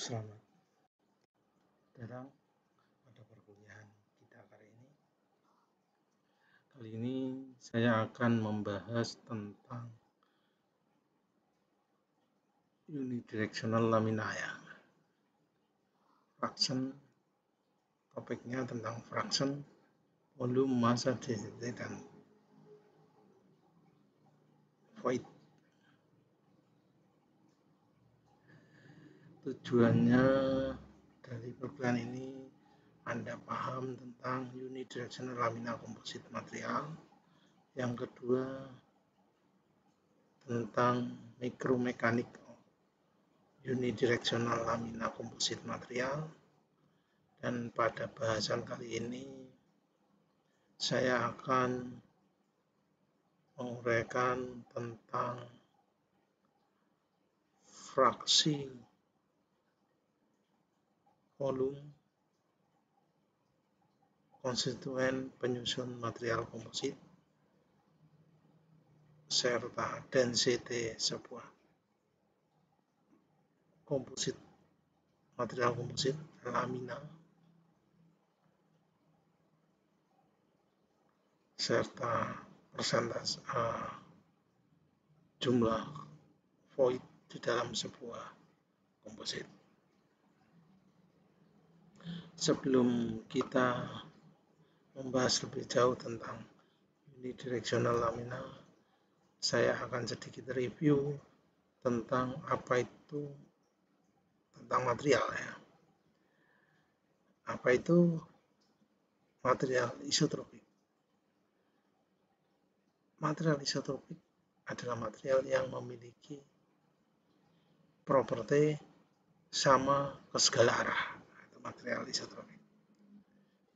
Selamat datang pada perkuliahan kita kali ini. Kali ini saya akan membahas tentang unidirectional lamina ya. Fraction, topiknya tentang fraction, volume, massa, density, dan void. Tujuannya dari perkuliahan ini Anda paham tentang unidirectional lamina komposit material. Yang kedua, tentang mikromekanik unidirectional lamina komposit material. Dan pada bahasan kali ini saya akan menguraikan tentang fraksi volume konstituen penyusun material komposit serta density sebuah komposit material komposit lamina serta persentase jumlah void di dalam sebuah komposit. Sebelum kita membahas lebih jauh tentang unidirectional lamina, saya akan sedikit review tentang apa itu tentang material ya. Apa itu material isotropik? Material isotropik adalah material yang memiliki properti sama ke segala arah. Itu material isotropik.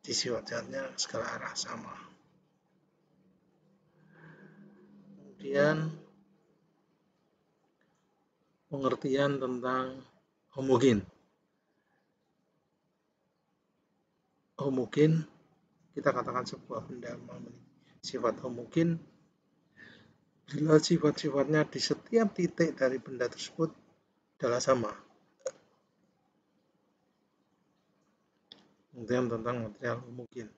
Sifatnya segala arah sama. Kemudian pengertian tentang homogen. Homogen, kita katakan sebuah benda memiliki sifat homogen bila sifat-sifatnya di setiap titik dari benda tersebut adalah sama. Pengertian tentang material homogen.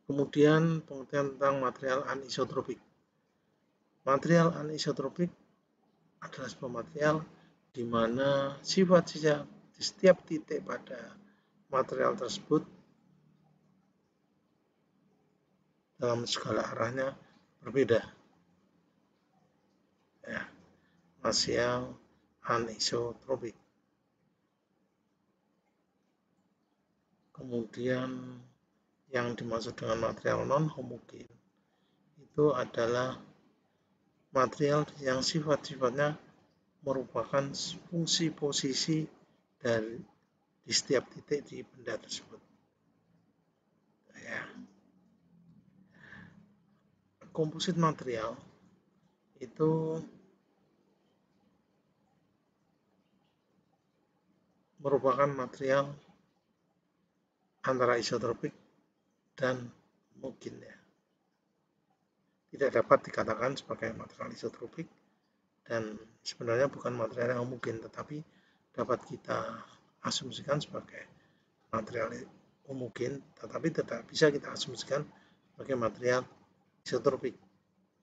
Kemudian pengertian tentang material anisotropik. Material anisotropik adalah sebuah material di mana sifat-sifat di setiap titik pada material tersebut dalam segala arahnya berbeda. Ya, material anisotropik. Kemudian yang dimaksud dengan material non-homogen itu adalah material yang sifat-sifatnya merupakan fungsi posisi dari di setiap titik di benda tersebut. Ya. Komposit material itu merupakan material antara isotropik dan homogen ya. Tidak dapat dikatakan sebagai material isotropik dan sebenarnya bukan material yang homogen, tetapi dapat kita asumsikan sebagai material homogen, tetapi tidak bisa kita asumsikan sebagai material isotropik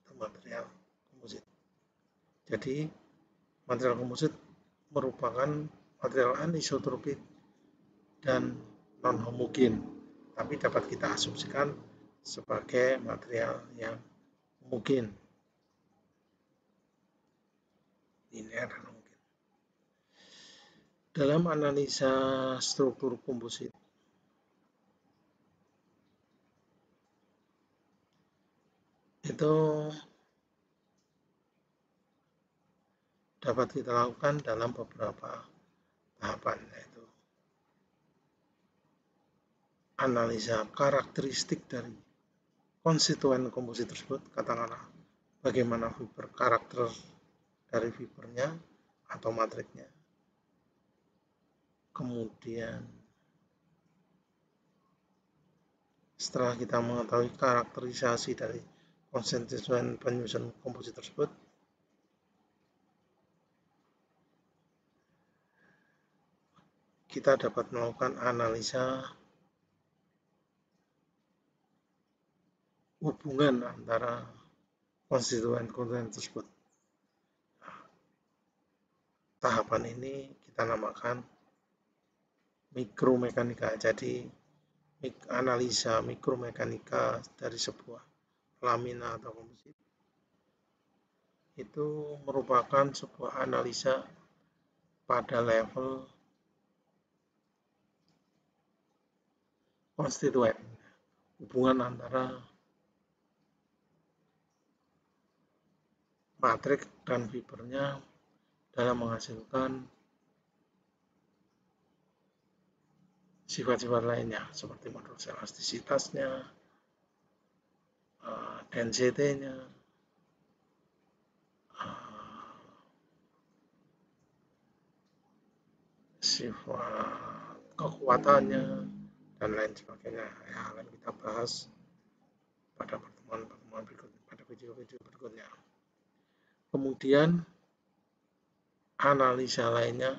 atau material komposit. Jadi material komposit merupakan material anisotropik dan non-homogen, tapi dapat kita asumsikan sebagai material yang homogen, linear dan homogen. Dalam analisa struktur komposit, itu dapat kita lakukan dalam beberapa tahapan, yaitu analisa karakteristik dari konstituen komposit tersebut, katakanlah bagaimana fiber karakter dari fibernya atau matriknya. Kemudian setelah kita mengetahui karakterisasi dari konstituen penyusun komposit tersebut, kita dapat melakukan analisa hubungan antara konstituen-konstituen tersebut. Tahapan ini kita namakan mikromekanika. Jadi analisa mikromekanika dari sebuah lamina atau komposit itu merupakan sebuah analisa pada level konstituen, hubungan antara matrik dan fibernya dalam menghasilkan sifat-sifat lainnya seperti modulus elastisitasnya, density-nya, sifat kekuatannya, dan lain sebagainya. Yang akan kita bahas pada pertemuan berikutnya, pada video-video berikutnya. Kemudian analisa lainnya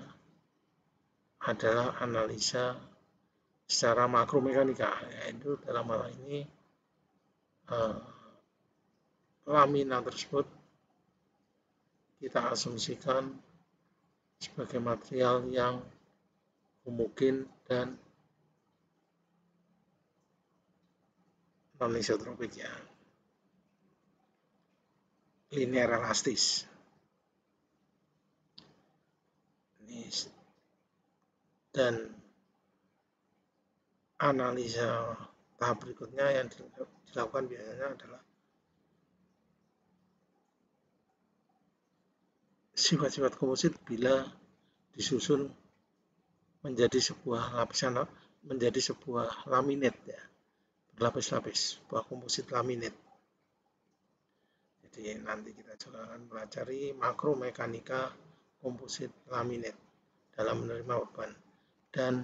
adalah analisa secara makromekanika, yaitu dalam hal ini lamina tersebut kita asumsikan sebagai material yang homogen dan non-isotropik, ya, linear elastis. Dan analisa tahap berikutnya yang dilakukan biasanya adalah sifat-sifat komposit bila disusun menjadi sebuah lapisan, menjadi sebuah laminat, ya, berlapis-lapis, sebuah komposit laminat. Jadi nanti kita juga akan pelajari makromekanika komposit laminat dalam menerima beban. Dan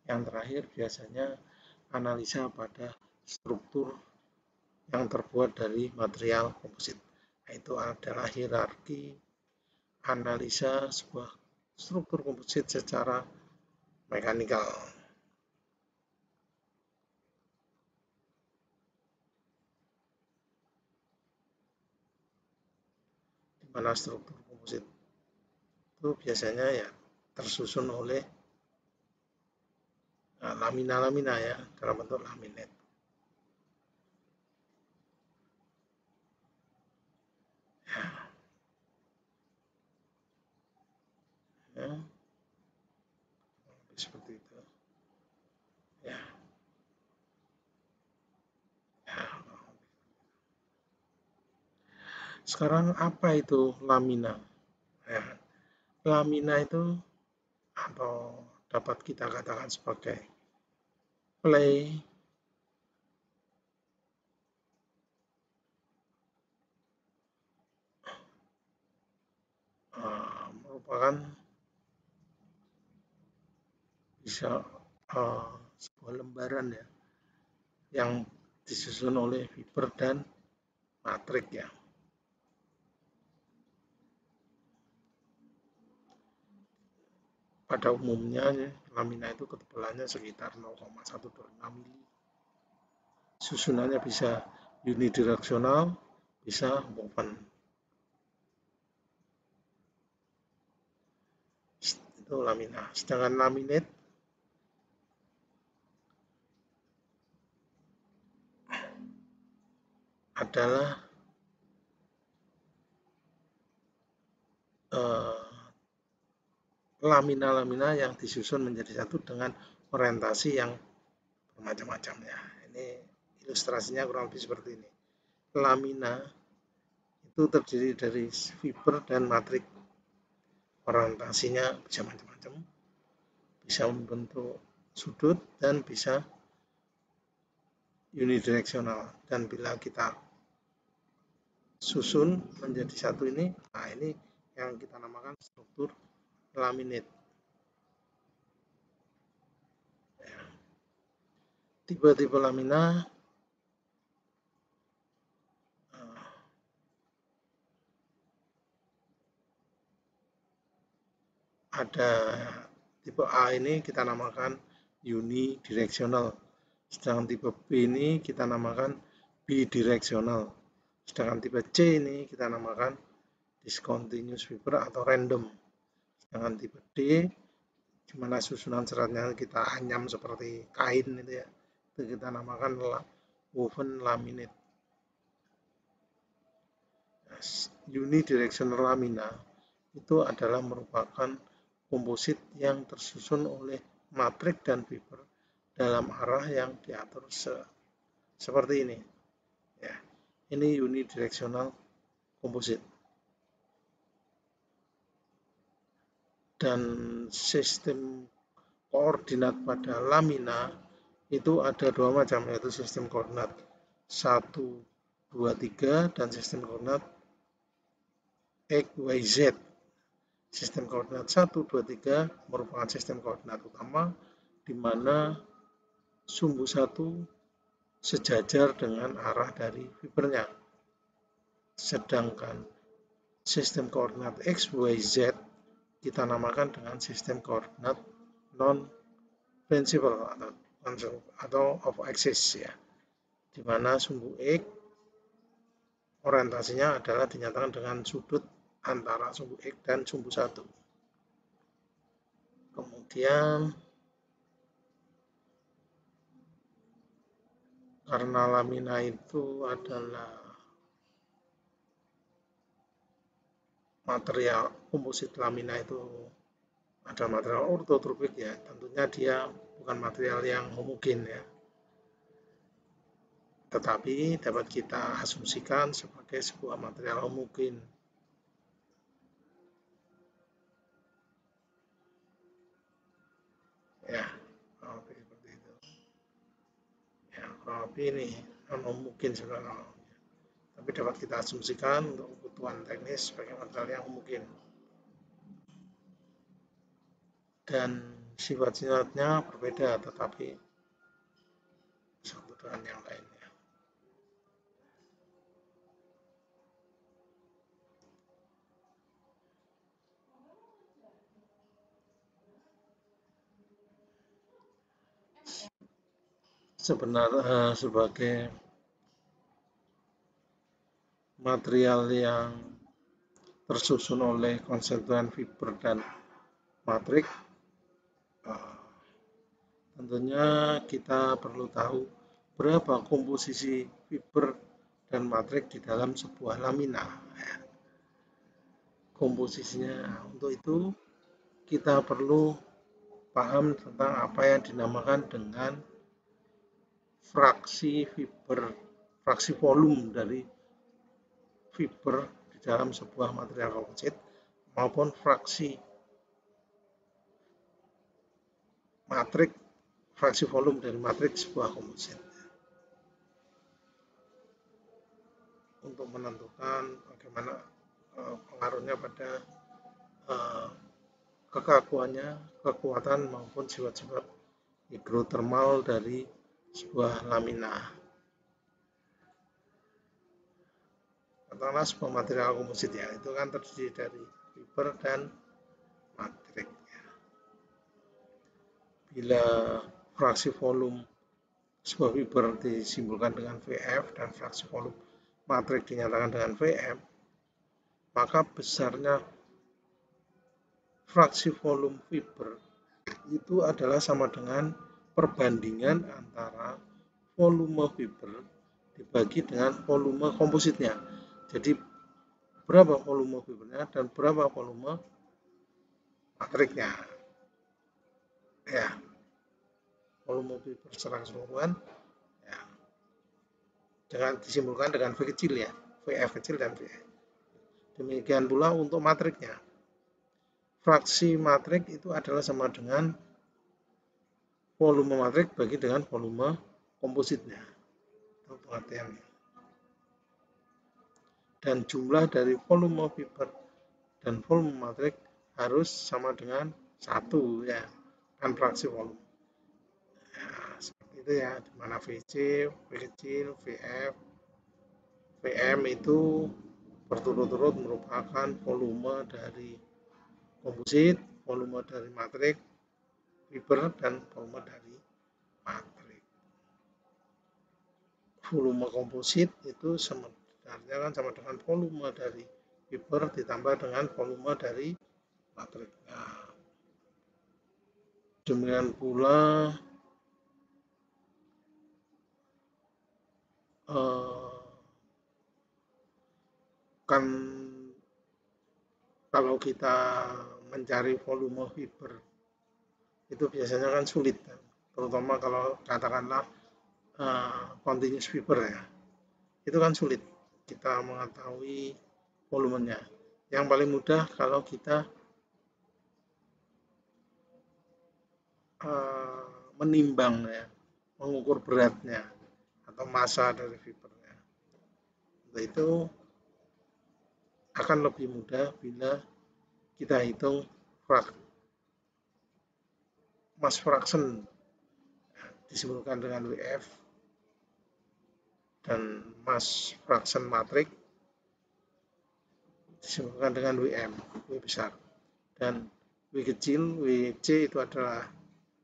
yang terakhir biasanya analisa pada struktur yang terbuat dari material komposit. Itu adalah hierarki analisa sebuah struktur komposit secara mekanikal. Di mana struktur komposit itu biasanya ya tersusun oleh lamina-lamina, ya, dalam bentuk laminat. Ya, seperti itu. Ya. Sekarang apa itu lamina? Ya, lamina itu atau dapat kita katakan sebagai play merupakan bisa sebuah lembaran, ya, yang disusun oleh fiber dan matrik, ya. Pada umumnya lamina itu ketebalannya sekitar 0,125 mili. Susunannya bisa unidireksional, bisa woven. Itu lamina. Sedangkan laminate adalah lamina-lamina yang disusun menjadi satu dengan orientasi yang bermacam-macam, ya. Ini ilustrasinya kurang lebih seperti ini. Lamina itu terdiri dari fiber dan matrik. Orientasinya bisa macam-macam, bisa membentuk sudut dan bisa unidireksional. Dan bila kita susun menjadi satu ini, nah ini yang kita namakan struktur laminate. Tipe-tipe lamina ada Tipe A ini kita namakan unidirectional, sedangkan tipe B ini kita namakan bidirectional, sedangkan tipe C ini kita namakan discontinuous fiber atau random, sedangkan tipe D di mana susunan seratnya kita anyam seperti kain itu ya, itu kita namakan woven laminate. Unidirectional lamina itu adalah merupakan komposit yang tersusun oleh matrik dan fiber dalam arah yang diatur seperti ini. Ya, ini unidirectional komposit. Dan sistem koordinat pada lamina itu ada dua macam, yaitu sistem koordinat 1, 2, 3 dan sistem koordinat XYZ. Sistem koordinat 1, 2, 3 merupakan sistem koordinat utama di mana sumbu 1 sejajar dengan arah dari fibernya. Sedangkan sistem koordinat XYZ kita namakan dengan sistem koordinat non-principal atau off axis ya, di mana sumbu X orientasinya adalah dinyatakan dengan sudut antara sumbu X dan sumbu 1. Kemudian karena lamina itu adalah material, komposit lamina itu adalah material ortotropik ya, tentunya dia bukan material yang homogen ya, tetapi dapat kita asumsikan sebagai sebuah material homogen. Ya, seperti itu. Ya, kurang lebih ini non homogen sebenarnya, tapi dapat kita asumsikan untuk kebutuhan teknis sebagai material yang homogen. Dan sifat-sifatnya berbeda, tetapi satu dengan yang lainnya. Sebenarnya sebagai material yang tersusun oleh konstituen fiber dan matrik, tentunya kita perlu tahu berapa komposisi fiber dan matrik di dalam sebuah lamina. Komposisinya, untuk itu kita perlu paham tentang apa yang dinamakan dengan fraksi fiber, fraksi volume dari fiber di dalam sebuah material komposit maupun fraksi matrik, fraksi volume dari matrik sebuah komposit. Untuk menentukan bagaimana pengaruhnya pada kekakuannya, kekuatan maupun sifat-sifat hidrotermal dari sebuah lamina. Katakanlah sebuah material komposit ya, itu kan terdiri dari fiber dan matrik. Bila fraksi volume sebuah fiber disimbolkan dengan Vf dan fraksi volume matrik dinyatakan dengan Vm, maka besarnya fraksi volume fiber itu adalah sama dengan perbandingan antara volume fiber dibagi dengan volume kompositnya. Jadi berapa volume fibernya dan berapa volume matriknya. Ya, volume fiber secara keseluruhan ya, dengan disimbolkan dengan V kecil ya, Vf kecil dan Vf. Demikian pula untuk matriknya. Fraksi matrik itu adalah sama dengan volume matrik bagi dengan volume kompositnya. Itu pengertiannya. Dan jumlah dari volume fiber dan volume matrik harus sama dengan 1 ya, kan fraksi volume. Ya, seperti itu ya, di mana Vc, V kecil, Vf, Vm itu berturut-turut merupakan volume dari komposit, volume dari matrik, fiber dan volume dari matrik. Volume komposit itu sebenarnya kan sama dengan volume dari fiber ditambah dengan volume dari matriknya. Demikian pula kan kalau kita mencari volume fiber itu biasanya kan sulit, terutama kalau katakanlah continuous fiber ya, itu kan sulit kita mengetahui volumenya. Yang paling mudah kalau kita menimbang ya, mengukur beratnya atau massa dari fibernya. Itu akan lebih mudah bila kita hitung mass fraction disebutkan dengan WF dan mass fraction matrik disebutkan dengan WM, W besar, dan W kecil, WC itu adalah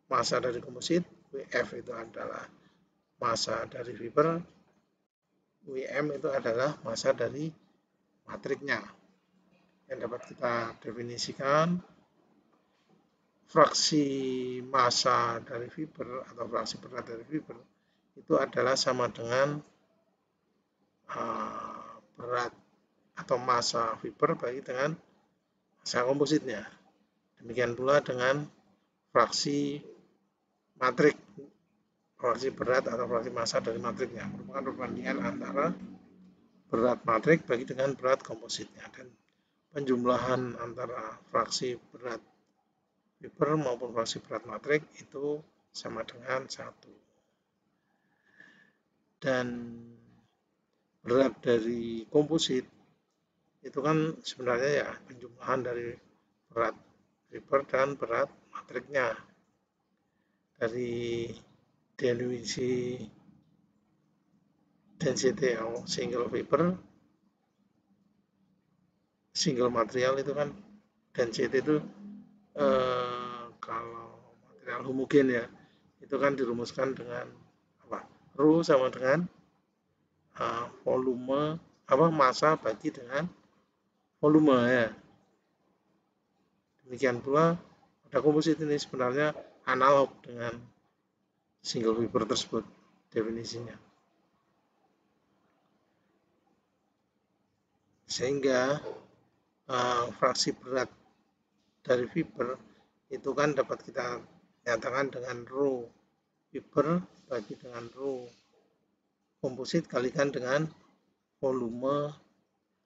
massa dari komposit, WF itu adalah massa dari fiber, WM itu adalah massa dari matriknya. Yang dapat kita definisikan, fraksi massa dari fiber atau fraksi berat dari fiber itu adalah sama dengan berat atau massa fiber bagi dengan massa kompositnya. Demikian pula dengan fraksi matrik, fraksi berat atau fraksi massa dari matriknya, merupakan perbandingan antara berat matrik bagi dengan berat kompositnya, dan penjumlahan antara fraksi berat fiber maupun fraksi berat matrik itu sama dengan 1. Dan berat dari komposit itu kan sebenarnya ya penjumlahan dari berat fiber dan berat matriknya. Dari definisi density of single fiber, single material itu kan density itu kalau material homogen ya, itu kan dirumuskan dengan apa? Rho sama dengan volume massa bagi dengan volume ya. Demikian pula pada komposit ini sebenarnya analog dengan single fiber tersebut definisinya. Sehingga fraksi berat dari fiber itu kan dapat kita nyatakan dengan rho fiber bagi dengan rho komposit kalikan dengan volume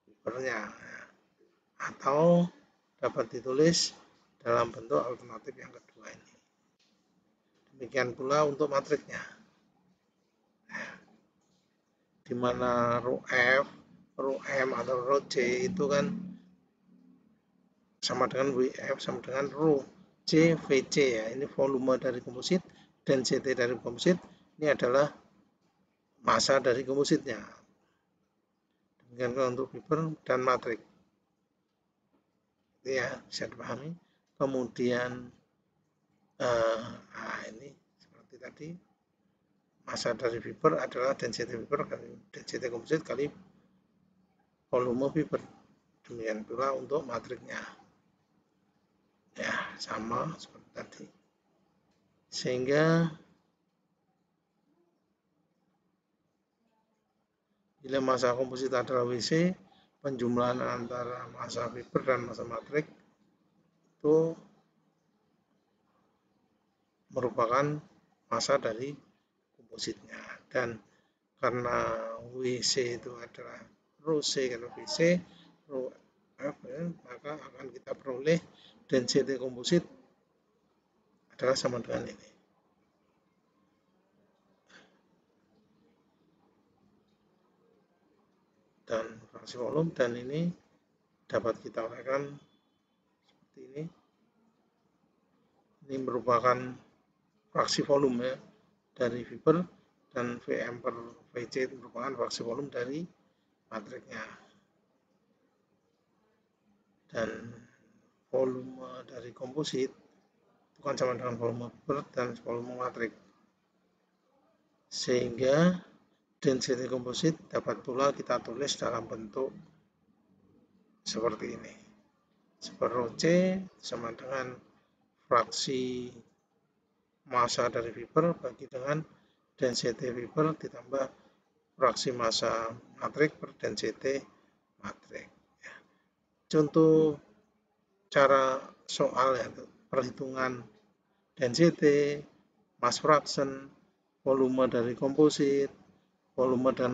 fibernya, atau dapat ditulis dalam bentuk alternatif yang kedua ini. Demikian pula untuk matriknya, di mana rho F, rho M atau rho C itu kan sama dengan WF sama dengan rho C VC ya. Ini volume dari komposit, density dari komposit, ini adalah massa dari kompositnya. Demikian untuk fiber dan matrik. Itu ya, bisa dipahami. Kemudian ini seperti tadi, massa dari fiber adalah density fiber kali density komposit kali volume fiber. Demikian pula untuk matriknya. Ya, sama seperti tadi. Sehingga bila massa komposit adalah WC, penjumlahan antara massa fiber dan massa matrik itu merupakan massa dari kompositnya, dan karena WC itu adalah rho C kalau WC, rho F ya, maka akan kita peroleh density komposit adalah sama dengan ini. Dan fraksi volume, dan ini dapat kita uraikan seperti ini. Ini merupakan fraksi volume ya, dari fiber, dan Vm per Vc itu merupakan fraksi volume dari matriknya. Dan volume dari komposit itu bukan sama dengan volume fiber dan volume matrik. Sehingga density komposit dapat pula kita tulis dalam bentuk seperti ini. Seper C sama dengan fraksi massa dari fiber bagi dengan density fiber ditambah fraksi massa matrik per density matrik. Contoh cara soal ya, perhitungan density, mass fraction, volume dari komposit, volume dan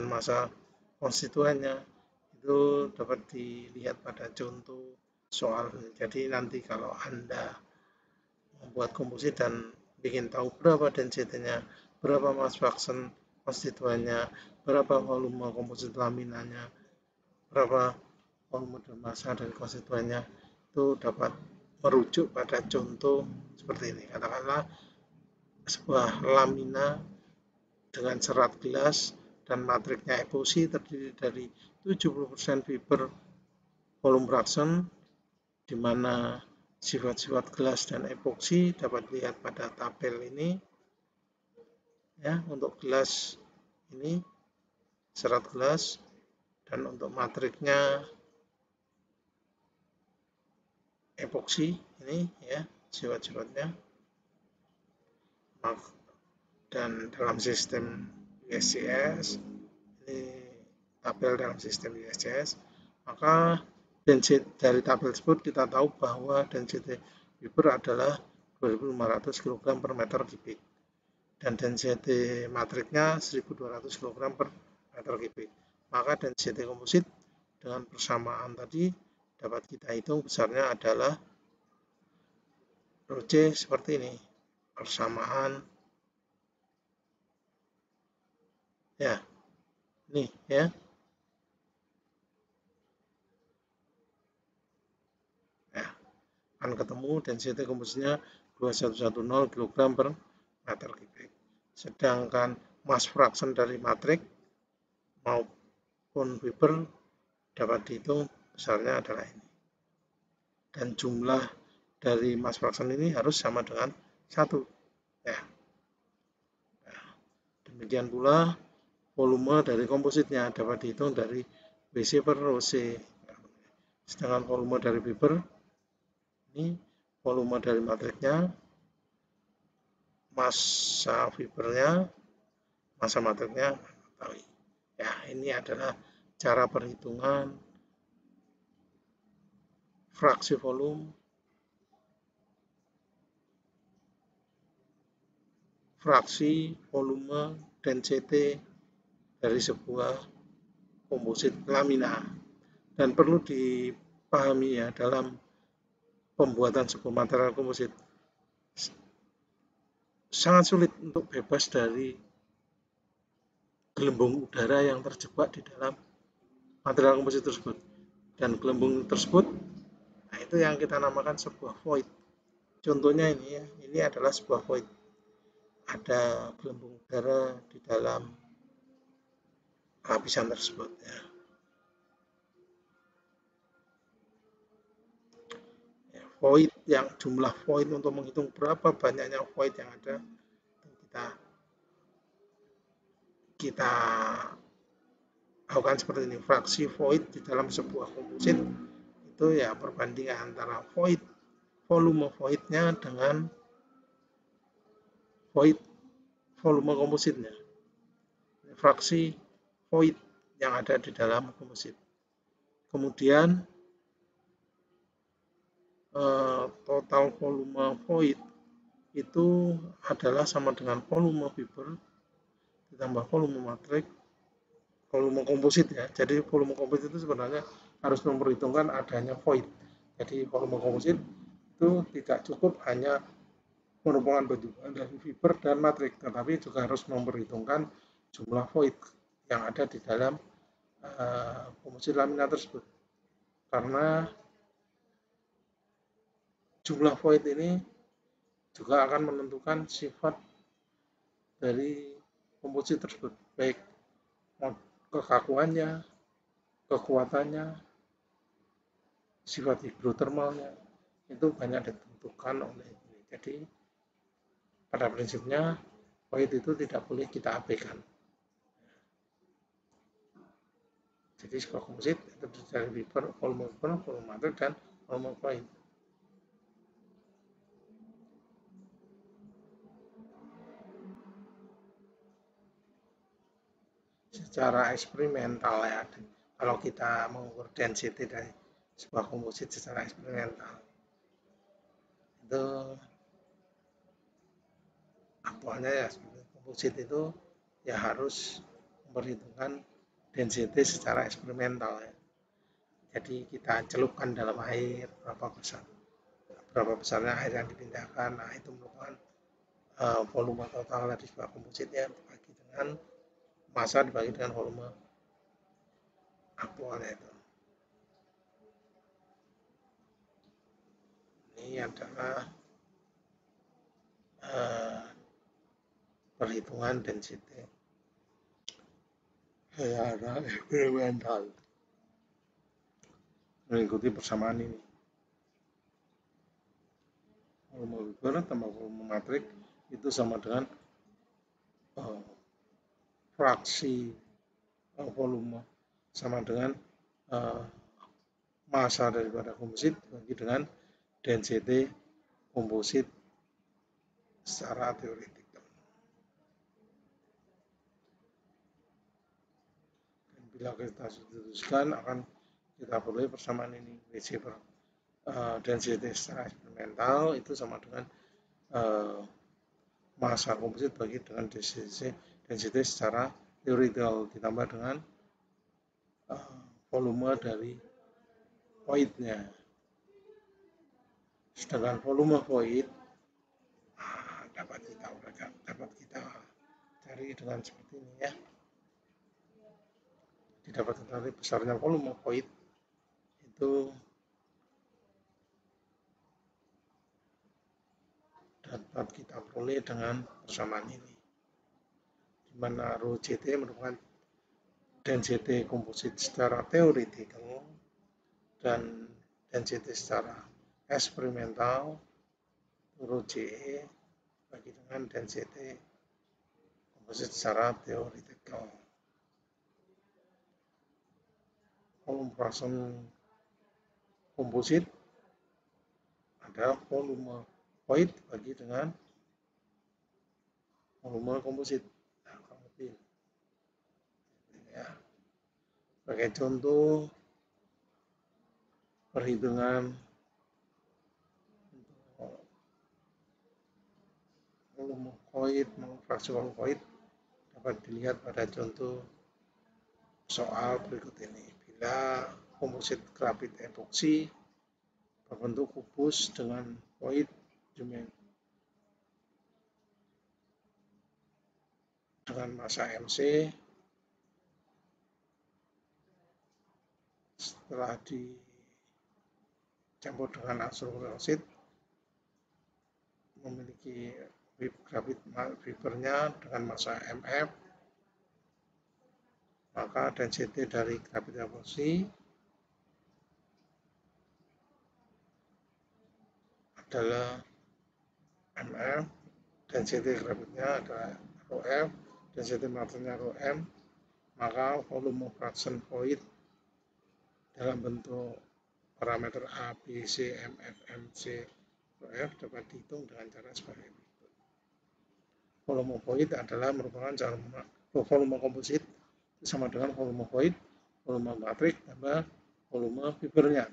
massa konstituennya itu dapat dilihat pada contoh soal. Jadi nanti kalau Anda membuat komposit dan ingin tahu berapa density-nya, berapa mass fraction konstituennya, berapa volume komposit laminanya, berapa volume dan massa dari konstituennya, itu dapat merujuk pada contoh seperti ini. Katakanlah sebuah lamina dengan serat gelas dan matriknya epoxy terdiri dari 70% fiber volume fraction, di mana sifat-sifat gelas dan epoxy dapat dilihat pada tabel ini. Ya, untuk gelas ini serat gelas dan untuk matriknya epoxy ini ya sifat-sifatnya. Dan dalam sistem USGS ini tabel dalam sistem USGS, maka density dari tabel tersebut kita tahu bahwa density fiber adalah 2500 kg per meter kubik dan density matriknya 1200 kg per meter kubik. Maka density komposit dengan persamaan tadi dapat kita hitung besarnya adalah ρ seperti ini, persamaan ya, nih ya. Ya, akan ketemu density kompositnya 2110 kg per meter kubik. Sedangkan mass fraction dari matrik maupun fiber dapat dihitung besarnya adalah ini. Dan jumlah dari mass fraction ini harus sama dengan 1. Ya. Demikian pula volume dari kompositnya dapat dihitung dari WC per ρC. Sedangkan volume dari fiber, ini volume dari matriknya, massa fibernya, massa matriknya. Ya, ini adalah cara perhitungan fraksi volume, fraksi volume, density dari sebuah komposit lamina. Dan perlu dipahami ya, dalam pembuatan sebuah material komposit sangat sulit untuk bebas dari gelembung udara yang terjebak di dalam material komposit tersebut. Dan gelembung tersebut, nah itu yang kita namakan sebuah void. Contohnya ini ya, ini adalah sebuah void. Ada gelembung udara di dalam lapisan tersebut ya. Void, yang jumlah void untuk menghitung berapa banyaknya void yang ada, kita lakukan seperti ini. Fraksi void di dalam sebuah komposit itu ya perbandingan antara void volume voidnya dengan void volume kompositnya. Fraksi void yang ada di dalam komposit. Kemudian total volume void itu adalah sama dengan volume fiber ditambah volume matrik, volume komposit ya. Jadi volume komposit itu sebenarnya harus memperhitungkan adanya void. Jadi volume komposit itu tidak cukup hanya merupakan bentukan dari fiber dan matrik, tetapi juga harus memperhitungkan jumlah void yang ada di dalam komposit lamina tersebut. Karena jumlah void ini juga akan menentukan sifat dari komposit tersebut, baik kekakuannya, kekuatannya, sifat hidrotermalnya, itu banyak ditentukan oleh ini. Jadi pada prinsipnya void itu tidak boleh kita abaikan. Jadi sebuah komposit itu terdiri dari fiber, volume matrik, dan volume void. Secara eksperimental ya, kalau kita mengukur density dari sebuah komposit secara eksperimental, itu aktualnya ya komposit itu ya harus memperhitungkan density secara eksperimental ya. Jadi kita celupkan dalam air berapa besarnya air yang dipindahkan, nah itu merupakan volume total dari sebuah komposit ya, dibagi dengan massa dibagi dengan volume aktualnya itu. Ini adalah perhitungan density secara eksperimental mengikuti persamaan ini. Volume fiber tambah volume matrik itu sama dengan fraksi volume sama dengan massa daripada komposit dibagi dengan density komposit secara teoretik. Dan bila kita teruskan akan kita peroleh persamaan ini, WC per density secara eksperimental itu sama dengan massa komposit bagi dengan density secara teoritikal ditambah dengan volume dari voidnya. Sedangkan volume void dapat kita cari dengan seperti ini ya. Didapatkan dari besarnya volume void itu dapat kita peroleh dengan persamaan ini, di mana rho CT merupakan density komposit secara teoritikal dan density secara eksperimental rho CE bagi dengan density komposit secara teoritikal. Volume fraction komposit adalah volume void bagi dengan volume komposit. Nah, ya. Sebagai contoh perhitungan volume void fraksi volume void dapat dilihat pada contoh soal berikut ini. Bila komposit grafit epoksi berbentuk kubus dengan void dengan massa MC, setelah dicampur dengan azur oksid memiliki grafit fibernya dengan massa MF, maka density dari grafit epoksi adalah MF, density grafitnya adalah ρF, density materialnya ρM, maka volume fraction void dalam bentuk parameter A, B, C, MF, MC, ρF dapat dihitung dengan cara sebagai berikut. Volume void adalah merupakan volume komposit sama dengan volume void, volume matrik tambah volume fibernya.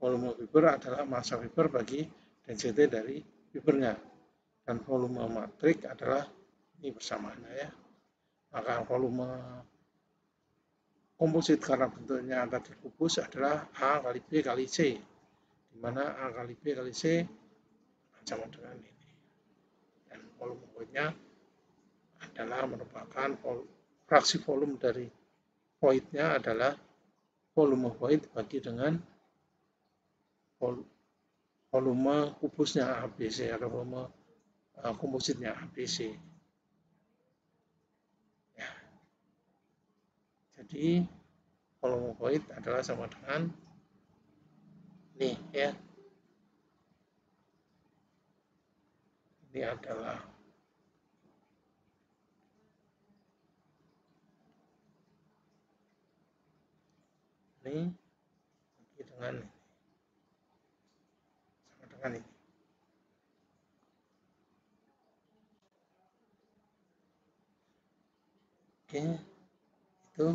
Volume fiber adalah massa fiber bagi density dari fibernya, dan volume matrik adalah ini persamaannya ya. Maka volume komposit karena bentuknya tadi kubus adalah A kali B kali C, di mana A kali B kali C sama dengan ini. Dan volume voidnya adalah merupakan fraksi volume dari voidnya adalah volume void bagi dengan volume kubusnya ABC atau volume kompositnya ABC. Ya. Jadi volume void adalah sama dengan nih ya, ini adalah ini dengan sama dengan ini. Oke, itu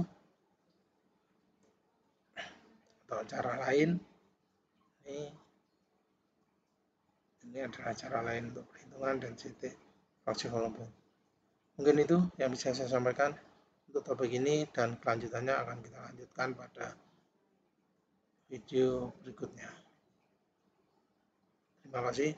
atau cara lain ini adalah cara lain untuk perhitungan density fraksi walaupun. Mungkin itu yang bisa saya sampaikan untuk topik ini, dan kelanjutannya akan kita lanjutkan pada video berikutnya. Terima kasih.